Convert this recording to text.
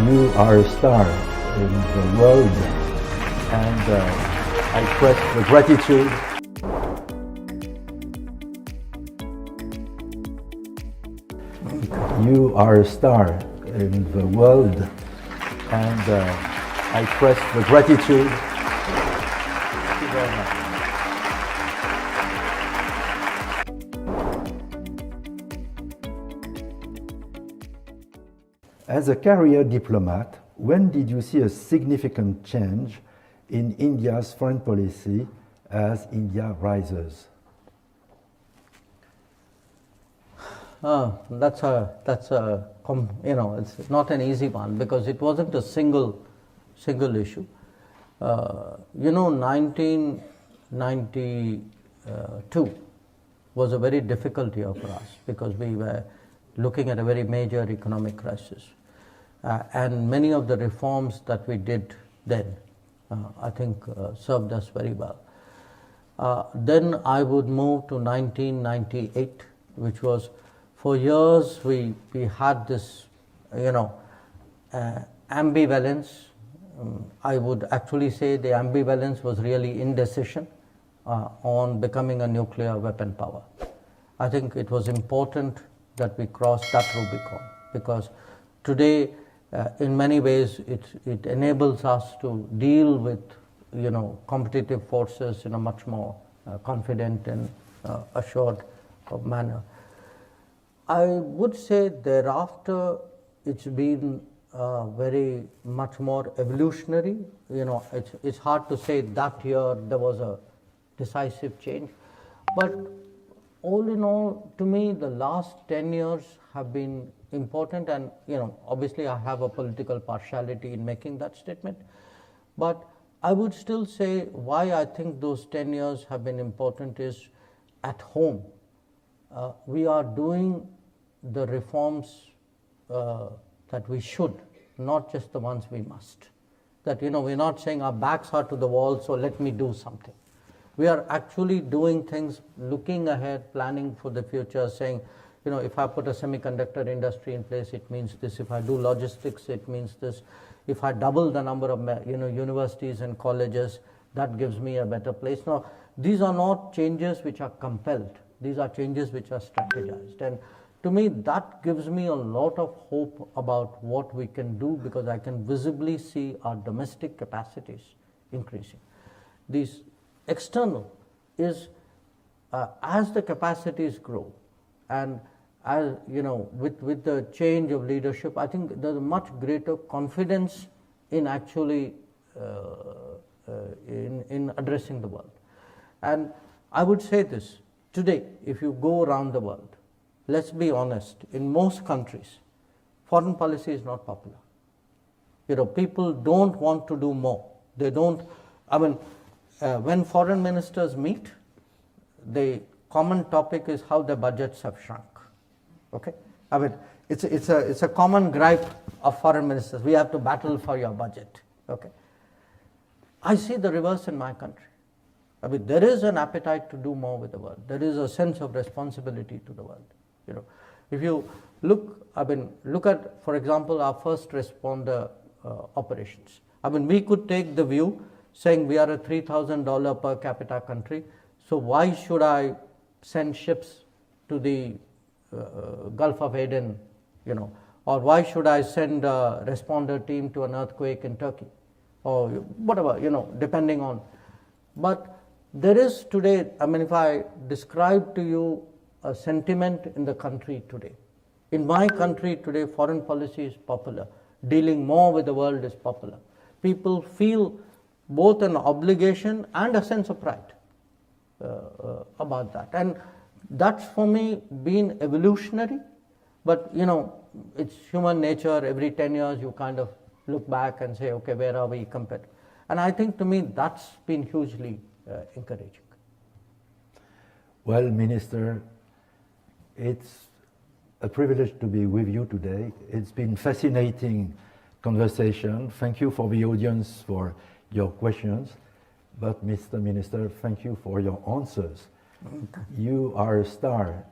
You are a star in the world, and I express the gratitude. You are a star in the world, and I express the gratitude. Thank you very much. As a career diplomat, when did you see a significant change in India's foreign policy as India rises? That's it's not an easy one because it wasn't a single issue. 1992 was a very difficult year for us because we were looking at a very major economic crisis. And many of the reforms that we did then, I think, served us very well. Then I would move to 1998, which was, for years we had this, ambivalence. I would actually say the ambivalence was really indecision on becoming a nuclear weapon power. I think it was important that we crossed that Rubicon because today, in many ways, it enables us to deal with, competitive forces in a much more confident and assured manner. I would say thereafter, it's been very much more evolutionary. It's hard to say that year there was a decisive change, but all in all, to me, the last 10 years have been important, and obviously I have a political partiality in making that statement, but I would still say why I think those 10 years have been important is at home. We are doing the reforms that we should, not just the ones we must. That, we're not saying our backs are to the wall, so let me do something. We are actually doing things, looking ahead, planning for the future, saying, if I put a semiconductor industry in place, it means this. If I do logistics, it means this. If I double the number of universities and colleges, that gives me a better place. Now, these are not changes which are compelled. These are changes which are strategized. And to me, that gives me a lot of hope about what we can do because I can visibly see our domestic capacities increasing. These external is as the capacities grow and as with the change of leadership, I think there's a much greater confidence in actually in addressing the world. And I would say this, today, if you go around the world, let's be honest, in most countries, foreign policy is not popular. People don't want to do more. They don't, when foreign ministers meet, the common topic is how the budgets have shrunk. Okay, it's a common gripe of foreign ministers. We have to battle for your budget. Okay, I see the reverse in my country. There is an appetite to do more with the world. There is a sense of responsibility to the world. If you look at, for example, our first responder operations. We could take the view saying we are a $3,000 per capita country, so why should I send ships to the Gulf of Aden, or why should I send a responder team to an earthquake in Turkey, or whatever, depending on. But there is today, if I describe to you a sentiment in the country today. In my country today, foreign policy is popular. Dealing more with the world is popular. People feel both an obligation and a sense of pride about that. And that's for me been evolutionary, but it's human nature. Every 10 years you kind of look back and say, okay, where are we compared? And I think to me that's been hugely encouraging. Well, Minister, it's a privilege to be with you today. It's been fascinating conversation. Thank you for the audience for your questions. But Mr. Minister, thank you for your answers. You are a star